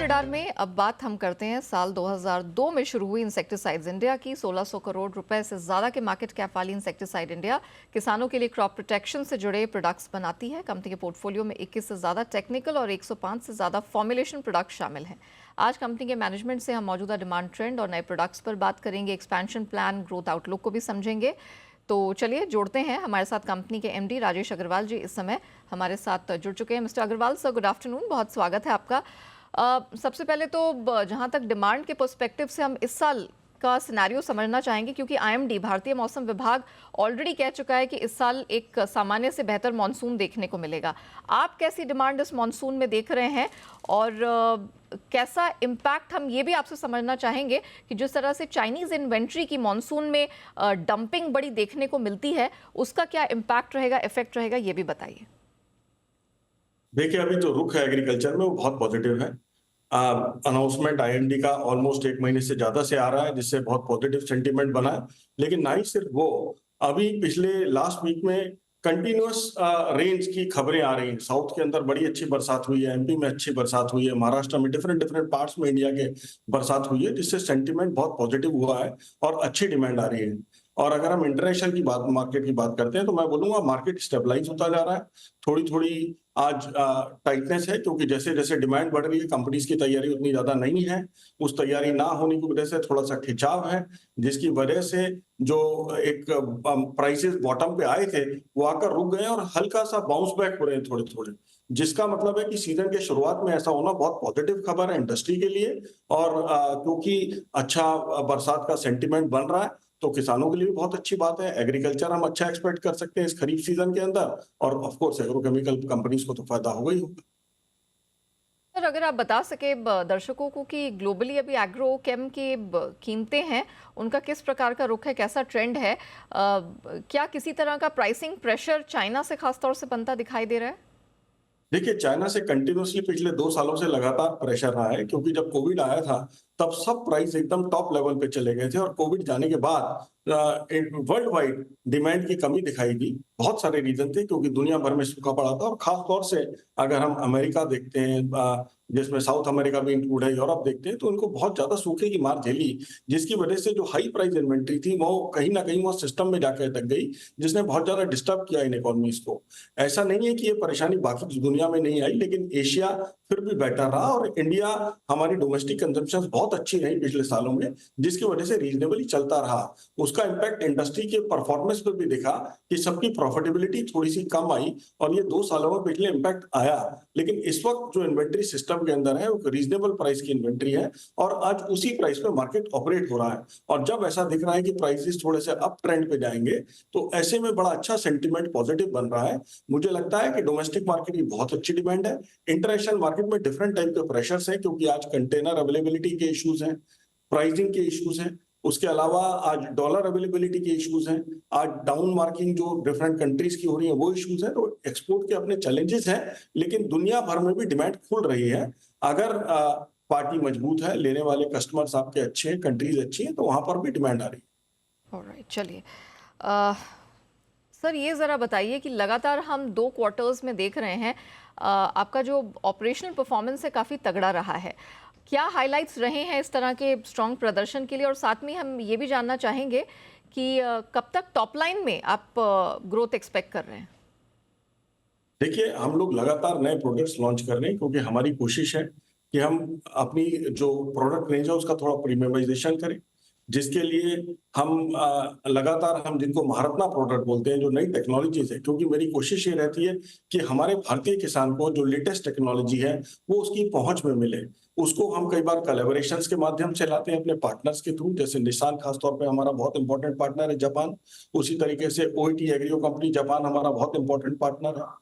Radar में अब बात हम करते हैं साल 2002 में शुरू हुई इंसेक्टिसाइड्स इंडिया की। 1600 करोड़ रुपए से ज्यादा के मार्केट कैप वाली इंसेक्टिसाइड इंडिया किसानों के लिए क्रॉप प्रोटेक्शन से जुड़े प्रोडक्ट्स बनाती है। कंपनी के पोर्टफोलियो में 21 से ज्यादा टेक्निकल और 105 से ज्यादा फॉर्मुलेशन प्रोडक्ट शामिल हैं। आज कंपनी के मैनेजमेंट से हम मौजूदा डिमांड ट्रेंड और नए प्रोडक्ट्स पर बात करेंगे, एक्सपेंशन प्लान, ग्रोथ आउटलुक को भी समझेंगे। तो चलिए जोड़ते हैं हमारे साथ कंपनी के एमडी राजेश अग्रवाल जी इस समय हमारे साथ जुड़ चुके हैं। Mister Agrawal sir, good afternoon, बहुत स्वागत है आपका। सबसे पहले तो जहां तक डिमांड के पर्सपेक्टिव से हम इस साल का सिनेरियो समझना चाहेंगे, क्योंकि आईएमडी भारतीय मौसम विभाग ऑलरेडी कह चुका है कि इस साल एक सामान्य से बेहतर मॉनसून देखने को मिलेगा। आप कैसी डिमांड इस मॉनसून में देख रहे हैं और कैसा इम्पैक्ट, हम ये भी आपसे समझना चाहेंगे कि जिस तरह से चाइनीज इन्वेंट्री की मॉनसून में डंपिंग बड़ी देखने को मिलती है, उसका क्या इम्पैक्ट रहेगा, इफेक्ट रहेगा, ये भी बताइए। देखिए, अभी जो रुख है एग्रीकल्चर में वो बहुत पॉजिटिव है। अनाउंसमेंट आईएमडी का ऑलमोस्ट 1 महीने से ज्यादा से आ रहा है, जिससे बहुत पॉजिटिव सेंटीमेंट बना है। लेकिन ना ही सिर्फ वो, अभी पिछले लास्ट वीक में कंटिन्यूअस रेंज की खबरें आ रही हैं। साउथ के अंदर बड़ी अच्छी बरसात हुई है, एमपी में अच्छी बरसात हुई है, महाराष्ट्र में डिफरेंट डिफरेंट पार्ट्स में इंडिया के बरसात हुई है, जिससे सेंटीमेंट बहुत पॉजिटिव हुआ है और अच्छी डिमांड आ रही है। और अगर हम इंटरनेशनल की बात, मार्केट की बात करते हैं, तो मैं बोलूंगा मार्केट स्टेबलाइज होता जा रहा है। थोड़ी थोड़ी आज टाइटनेस है, क्योंकि जैसे जैसे डिमांड बढ़ रही है, कंपनीज की तैयारी उतनी ज्यादा नहीं है। उस तैयारी ना होने की वजह से थोड़ा सा खिंचाव है, जिसकी वजह से जो एक प्राइसेस बॉटम पे आए थे वो आकर रुक गए और हल्का सा बाउंस बैक हो रहे हैं थोड़े थोड़े। जिसका मतलब है कि सीजन के शुरुआत में ऐसा होना बहुत पॉजिटिव खबर है इंडस्ट्री के लिए। और क्योंकि अच्छा बरसात का सेंटीमेंट बन रहा है, तो किसानों के लिए भी बहुत अच्छी बात है। एग्रीकल्चर हम अच्छा एक्सपेक्ट कर सकते हैं इस खरीफ सीजन के अंदर, और ऑफ कोर्स एग्रोकेमिकल कंपनीज को तो फायदा होगा ही होगा। सर, अगर आप बता सके दर्शकों को कि ग्लोबली अभी एग्रो केम की कीमतें हैं, उनका किस प्रकार का रुख है, कैसा ट्रेंड है, क्या किसी तरह का प्राइसिंग प्रेशर चाइना से खासतौर से बनता दिखाई दे रहा है? देखिए, चाइना से कंटिन्यूसली पिछले 2 सालों से लगातार प्रेशर रहा है, क्योंकि जब कोविड आया था तब सब प्राइस एकदम टॉप लेवल पे चले गए थे, और कोविड जाने के बाद वर्ल्ड वाइड डिमांड की कमी दिखाई दी। बहुत सारे रीजन थे, क्योंकि दुनिया भर में सूखा पड़ा था, और खास तौर से अगर हम अमेरिका देखते हैं, जिसमें साउथ अमेरिका भी इंक्लूड है, यूरोप देखते हैं, तो उनको बहुत ज्यादा सूखे की मार झेली, जिसकी वजह से जो हाई प्राइस इन्वेंट्री थी वो कहीं ना कहीं वो सिस्टम में जाकर अटक गई, जिसने बहुत ज्यादा डिस्टर्ब किया इन इकोनॉमीज को। ऐसा नहीं है कि ये परेशानी बाकी दुनिया में नहीं आई, लेकिन एशिया फिर भी बेटर रहा, और इंडिया, हमारी डोमेस्टिक कंजम्पशन बहुत अच्छी रही पिछले सालों में, जिसकी वजह से रीजनेबली चलता रहा। उसका इम्पैक्ट इंडस्ट्री के परफॉर्मेंस पर भी दिखा कि सबकी प्रॉफिटेबिलिटी थोड़ी सी कम आई, और ये 2 सालों में पिछले इम्पैक्ट आया। लेकिन इस वक्त जो इन्वेंट्री सिस्टम के अंदर है वो रीजनेबल प्राइस की इन्वेंट्री है, और आज उसी प्राइस पे मार्केट ऑपरेट हो रहा है। और जब ऐसा दिख रहा है कि प्राइसेस थोड़े से अप ट्रेंड पे जाएंगे, तो ऐसे में बड़ा अच्छा सेंटीमेंट पॉजिटिव बन रहा है। मुझे लगता है कि डोमेस्टिक मार्केट की बहुत अच्छी डिमांड है। इंटरनेशनल मार्केट में डिफरेंट टाइप के प्रेशर्स हैं, क्योंकि आज कंटेनर अवेलेबिलिटी के इश्यूज हैं, प्राइसिंग के इश्यूज हैं, उसके अलावा आज डॉलर अवेलेबिलिटी के इश्यूज हैं, आज डाउन मार्किंग जो डिफरेंट कंट्रीज की हो रही है वो इश्यूज हैं। तो एक्सपोर्ट के अपने चैलेंजेस हैं, लेकिन दुनिया भर में भी डिमांड खुल रही है। अगर पार्टी मजबूत है, लेने वाले कस्टमर्स आपके अच्छे हैं, कंट्रीज अच्छी हैं, तो वहां पर भी डिमांड आ रही है। ऑलराइट, चलिए सर, ये ज़रा बताइए कि लगातार हम 2 क्वार्टर्स में देख रहे हैं आपका जो ऑपरेशनल परफॉर्मेंस है काफ़ी तगड़ा रहा है। क्या हाइलाइट्स रहे हैं इस तरह के स्ट्रॉन्ग प्रदर्शन के लिए, और साथ में हम ये भी जानना चाहेंगे कि कब तक टॉप लाइन में आप ग्रोथ एक्सपेक्ट कर रहे हैं? देखिए, हम लोग लगातार नए प्रोडक्ट्स लॉन्च कर रहे हैं, क्योंकि हमारी कोशिश है कि हम अपनी जो प्रोडक्ट रेंज है उसका थोड़ा प्रीमियमाइजेशन करें, जिसके लिए हम लगातार, हम जिनको महारत्ना प्रोडक्ट बोलते हैं, जो नई टेक्नोलॉजीज है, क्योंकि मेरी कोशिश ये रहती है कि हमारे भारतीय किसान को जो लेटेस्ट टेक्नोलॉजी है वो उसकी पहुंच में मिले। उसको हम कई बार कोलैबोरेशंस के माध्यम से लाते हैं अपने पार्टनर्स के थ्रू, जैसे निसान खासतौर पे हमारा बहुत इंपॉर्टेंट पार्टनर है, जापान। उसी तरीके से ओईटी एग्रो कंपनी जापान हमारा बहुत इंपॉर्टेंट पार्टनर है।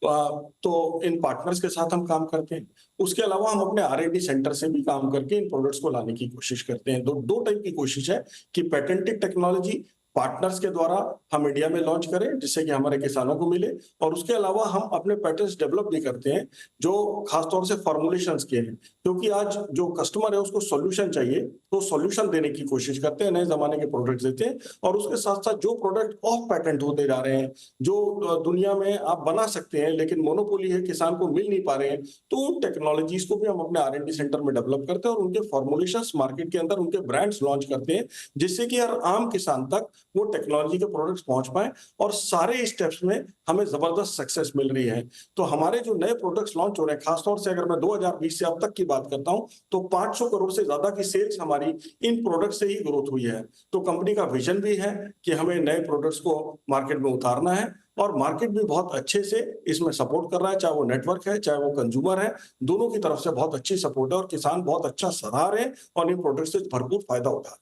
तो इन पार्टनर्स के साथ हम काम करते हैं। उसके अलावा हम अपने आर&डी सेंटर से भी काम करके इन प्रोडक्ट्स को लाने की कोशिश करते हैं। दो दो टाइप की कोशिश है कि पेटेंटेड टेक्नोलॉजी पार्टनर्स के द्वारा हम इंडिया में लॉन्च करें, जिससे कि हमारे किसानों को मिले। और उसके अलावा हम अपने पैटर्न्स डेवलप भी करते हैं, जो खासतौर से फॉर्मुलेशंस के हैं, क्योंकि आज जो कस्टमर है उसको सॉल्यूशन चाहिए, तो सॉल्यूशन देने की कोशिश करते हैं, नए जमाने के प्रोडक्ट्स देते हैं। और उसके साथ साथ जो प्रोडक्ट ऑफ पैटेंट होते जा रहे हैं, जो दुनिया में आप बना सकते हैं लेकिन मोनोपोली है, किसान को मिल नहीं पा रहे हैं, तो उन टेक्नोलॉजीज को भी हम अपने R&D सेंटर में डेवलप करते हैं और उनके फॉर्मुलेशंस मार्केट के अंदर उनके ब्रांड्स लॉन्च करते हैं, जिससे कि हर आम किसान तक वो टेक्नोलॉजी के प्रोडक्ट्स पहुंच पाए। और सारे स्टेप्स में हमें जबरदस्त सक्सेस मिल रही है। तो हमारे जो नए प्रोडक्ट्स लॉन्च हो रहे हैं, खासतौर से अगर मैं 2020 से अब तक की बात करता हूं, तो 500 करोड़ से ज्यादा की सेल्स हमारी इन प्रोडक्ट से ही ग्रोथ हुई है। तो कंपनी का विजन भी है कि हमें नए प्रोडक्ट्स को मार्केट में उतारना है, और मार्केट भी बहुत अच्छे से इसमें सपोर्ट कर रहा है, चाहे वो नेटवर्क है, चाहे वो कंज्यूमर है, दोनों की तरफ से बहुत अच्छी सपोर्ट है और किसान बहुत अच्छा सराह रहे हैं और इन प्रोडक्ट से भरपूर फायदा उठा रहे हैं।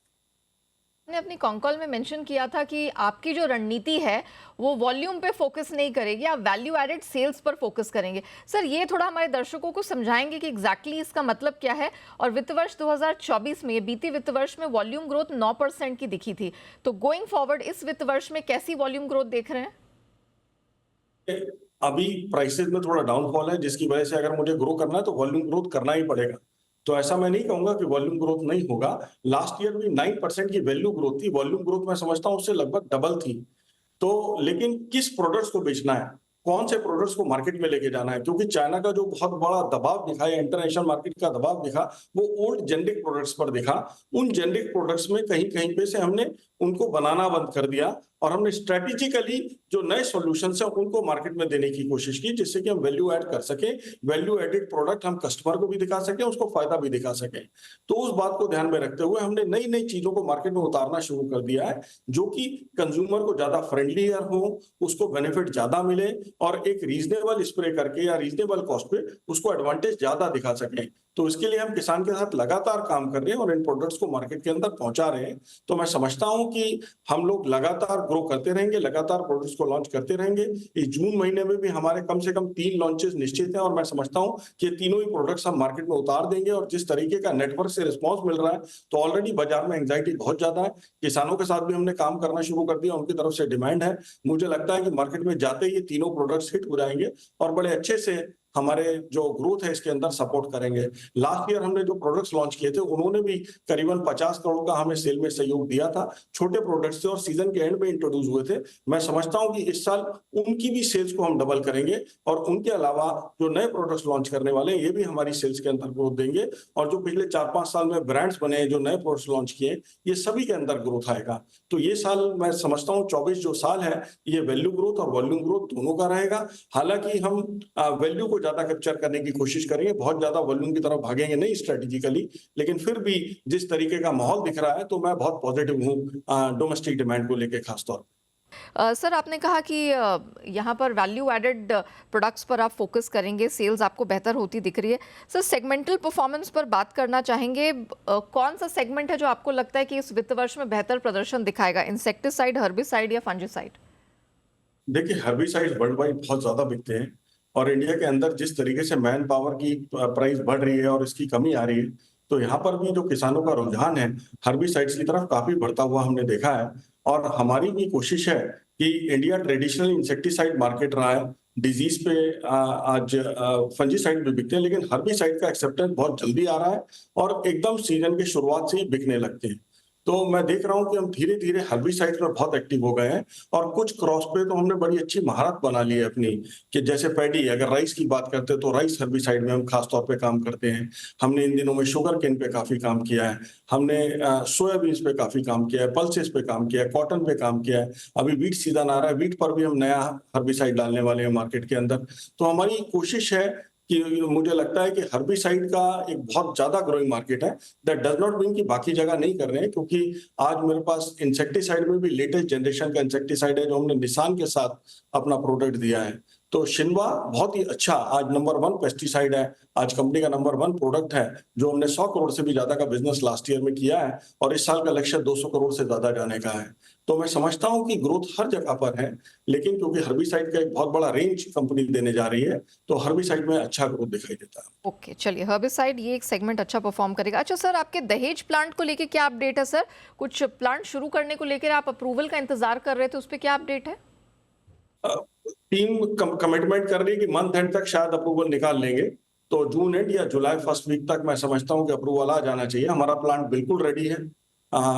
ने अपनी कॉन्कॉल में मेंशन किया था कि आपकी जो रणनीति है वो वॉल्यूम पे फोकस नहीं करेगी, आप वैल्यू एडेड सेल्स पर फोकस करेंगे। सर, ये थोड़ा हमारे दर्शकों को समझाएंगे कि एग्जैक्टली इसका मतलब क्या है। और वित्त वर्ष 2024 में, बीते वित्त वर्ष में वॉल्यूम ग्रोथ 9% की दिखी थी, तो गोइंग फॉरवर्ड इस वित्त वर्ष में कैसी वॉल्यूम ग्रोथ देख रहे हैं? अभी प्राइसेस में थोड़ा डाउनफॉल है, जिसकी वजह से अगर मुझे ग्रो करना है तो वॉल्यूम ग्रोथ करना ही पड़ेगा। तो ऐसा मैं नहीं कहूंगा कि वॉल्यूम ग्रोथ नहीं होगा। लास्ट ईयर भी 9% की वैल्यू ग्रोथ थी, वॉल्यूम ग्रोथ मैं समझता हूं उससे लगभग डबल थी। तो लेकिन किस प्रोडक्ट्स को बेचना है, कौन से प्रोडक्ट्स को मार्केट में लेके जाना है, क्योंकि चाइना का जो बहुत बड़ा दबाव दिखा या इंटरनेशनल मार्केट का दबाव दिखा, वो ओल्ड जेनेरिक प्रोडक्ट्स पर दिखा। उन जेनेरिक प्रोडक्ट्स में कहीं कहीं पे से हमने उनको बनाना बंद कर दिया और हमने स्ट्रेटेजिकली जो नए सॉल्यूशंस हैं उनको मार्केट में देने की कोशिश की, जिससे कि हम वैल्यू ऐड कर सके, वैल्यू एडेड प्रोडक्ट हम कस्टमर को भी दिखा सके, उसको फायदा भी दिखा सके। तो उस बात को ध्यान में रखते हुए हमने नई नई चीजों को मार्केट में उतारना शुरू कर दिया है, जो कि कंज्यूमर को ज्यादा फ्रेंडलियर हो, उसको बेनिफिट ज्यादा मिले और एक रीजनेबल स्प्रे करके या रीजनेबल कॉस्ट पे उसको एडवांटेज ज्यादा दिखा सके। तो इसके लिए हम किसान के साथ लगातार काम कर रहे हैं और इन प्रोडक्ट्स को मार्केट के अंदर पहुंचा रहे हैं। तो मैं समझता हूं कि हम लोग लगातार ग्रो करते रहेंगे, लगातार प्रोडक्ट्स को लॉन्च करते रहेंगे। इस जून महीने में भी हमारे कम से कम 3 लॉन्चेस निश्चित हैं और मैं समझता हूं कि तीनों ही प्रोडक्ट्स हम मार्केट में उतार देंगे। और जिस तरीके का नेटवर्क से रिस्पॉन्स मिल रहा है, तो ऑलरेडी बाजार में एंग्जाइटी बहुत ज्यादा है। किसानों के साथ भी हमने काम करना शुरू कर दिया, उनकी तरफ से डिमांड है। मुझे लगता है कि मार्केट में जाते ही ये तीनों प्रोडक्ट्स हिट हो जाएंगे और बड़े अच्छे से हमारे जो ग्रोथ है इसके अंदर सपोर्ट करेंगे। लास्ट ईयर हमने जो प्रोडक्ट्स लॉन्च किए थे, उन्होंने भी करीबन 50 करोड़ का हमें सेल में सहयोग दिया था। छोटे प्रोडक्ट्स थे और सीजन के एंड में इंट्रोड्यूस हुए थे। मैं समझता हूं कि इस साल उनकी भी सेल्स को हम डबल करेंगे और उनके अलावा जो नए प्रोडक्ट्स लॉन्च करने वाले हैं, ये भी हमारी सेल्स के अंदर ग्रोथ देंगे। और जो पिछले 4-5 साल में ब्रांड्स बने हैं, जो नए प्रोडक्ट्स लॉन्च किए, ये सभी के अंदर ग्रोथ आएगा। तो ये साल मैं समझता हूँ 24 जो साल है, ये वैल्यू ग्रोथ और वॉल्यूम ग्रोथ दोनों का रहेगा। हालांकि हम वैल्यू को ज्यादा कैप्चर करने की कोशिश करेंगे, बहुत ज्यादा वॉल्यूम की तरफ भागेंगे नहीं स्ट्रेटेजिकली, लेकिन फिर भी जिस तरीके का माहौल दिख रहा है, तो मैं बहुत पॉजिटिव हूँ डोमेस्टिक डिमांड को लेकर खासतौर। सर, आपने कहा कि यहाँ पर वैल्यू एडेड प्रोडक्ट्स पर आप फोकस करेंगे, सेल्स आपको बेहतर होती दिख रही है। सर, सेगमेंटल परफॉर्मेंस पर बात करना चाहेंगे। कौन सा सेगमेंट है जो आपको लगता है कि इस वित्त वर्ष में बेहतर प्रदर्शन दिखाएगा, इंसेक्टिसाइड, हर्बिसाइड या फंजिसाइड? देखिए, हर्बिसाइड वर्ल्ड वाइड बहुत ज्यादा बिकते हैं और इंडिया के अंदर जिस तरीके से मैन पावर की प्राइस बढ़ रही है और इसकी कमी आ रही है, तो यहाँ पर भी जो किसानों का रुझान है हर्बिसाइड्स की तरफ काफी बढ़ता हुआ हमने देखा है। और हमारी भी कोशिश है कि इंडिया ट्रेडिशनल इंसेक्टिसाइड मार्केट रहा है। डिजीज पे आज फंजीसाइड भी बिकते हैं, लेकिन हर्बिसाइड का एक्सेप्टेंस बहुत जल्दी आ रहा है और एकदम सीजन की शुरुआत से ही बिकने लगते हैं। तो मैं देख रहा हूं कि हम धीरे धीरे हर्बिसाइड में बहुत एक्टिव हो गए हैं और कुछ क्रॉस पे तो हमने बड़ी अच्छी महारत बना ली है अपनी, कि जैसे पैडी, अगर राइस की बात करते हैं तो राइस हर्बिसाइड में हम खास तौर पे काम करते हैं। हमने इन दिनों में शुगर केन पे काफी काम किया है, हमने सोयाबीन्स पे काफी काम किया है, पल्सेस पे काम किया है, कॉटन पे काम किया है। अभी वीट सीजन आ रहा है, वीट पर भी हम नया हर्बिसाइड डालने वाले हैं मार्केट के अंदर। तो हमारी कोशिश है कि मुझे लगता है कि हर्बिसाइड का एक बहुत ज्यादा ग्रोइंग मार्केट है। दैट डज नॉट मीन कि बाकी जगह नहीं कर रहे हैं, क्योंकि आज मेरे पास इंसेक्टिसाइड में भी लेटेस्ट जनरेशन का इंसेक्टिसाइड है जो हमने निसान के साथ अपना प्रोडक्ट दिया है। तो शिनवा बहुत ही अच्छा आज नंबर 1 पेस्टिसाइड है। आज कंपनी का नंबर 1 प्रोडक्ट है, जो हमने 100 करोड़ से भी ज्यादा का बिजनेस लास्ट ईयर में किया है और इस साल का लक्ष्य 200 करोड़ से ज्यादा जाने का है। तो मैं समझता हूं कि ग्रोथ हर जगह पर है, लेकिन क्योंकि हर्बिसाइड का एक बहुत बड़ा रेंज कंपनी देने जा रही है, तो हर्बिसाइड में अच्छा ग्रोथ दिखाई देता है। ओके, चलिए हर्बिसाइड ये एक सेगमेंट अच्छा परफॉर्म करेगा। अच्छा सर, आपके दहेज प्लांट को लेके क्या अपडेट है सर? कुछ प्लांट शुरू करने को लेकर आप अप्रूवल का इंतजार कर रहे थे, उस पर क्या अपडेट है? अ, टीम कमिटमेंट कर रही है कि मंथ एंड तक शायद अप्रूवल निकाल लेंगे। तो जून एंड या जुलाई फर्स्ट वीक तक मैं समझता हूं कि अप्रूवल आ जाना चाहिए। हमारा प्लांट बिल्कुल रेडी है।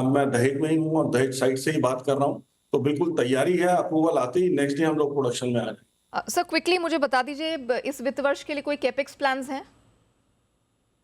मैं दहेज में ही हूँ और दहेज साइड से ही बात कर रहा हूँ, तो बिल्कुल तैयारी है। अप्रूवल आते ही नेक्स्ट डे हम लोग प्रोडक्शन में आ जाएंगे। सर क्विकली मुझे बता दीजिए, इस वित्त वर्ष के लिए कोई कैपेक्स प्लान्स हैं?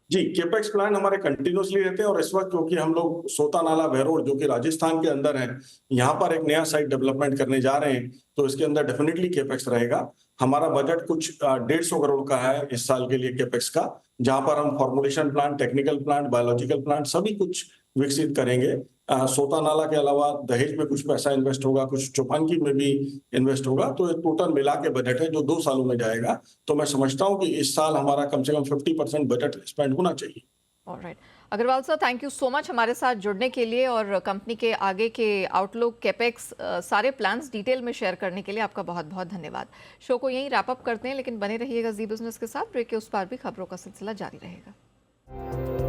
जी, केपेक्स प्लान हमारे कंटिन्यूअसली रहते हैं और इस वक्त क्योंकि हम लोग सोता नाला भैरोड जो कि राजस्थान के अंदर है, यहाँ पर एक नया साइट डेवलपमेंट करने जा रहे हैं, तो इसके अंदर डेफिनेटली केपेक्स रहेगा। हमारा बजट कुछ 150 करोड़ का है इस साल के लिए केपेक्स का, जहां पर हम formulation plant, technical plant, biological plant सभी कुछ विकसित करेंगे। सोता नाला के अलावा दहेज में कुछ पैसा इन्वेस्ट होगा, कुछ चौपानकी में भी इन्वेस्ट होगा, तो टोटल मिला के बजट है जो 2 सालों में जाएगा। तो मैं समझता हूँ कि इस साल हमारा कम से कम 50% बजट स्पेंड होना चाहिए। Alright, Agrawal sir, thank you so much हमारे साथ जुड़ने के लिए और कंपनी के आगे के आउटलुक, कैपेक्स, सारे प्लान्स डिटेल में शेयर करने के लिए आपका बहुत बहुत धन्यवाद। शो को यहीं रैप अप करते हैं, लेकिन बने रहिएगा जी बिजनेस के साथ। ब्रेक के उस पार भी खबरों का सिलसिला जारी रहेगा।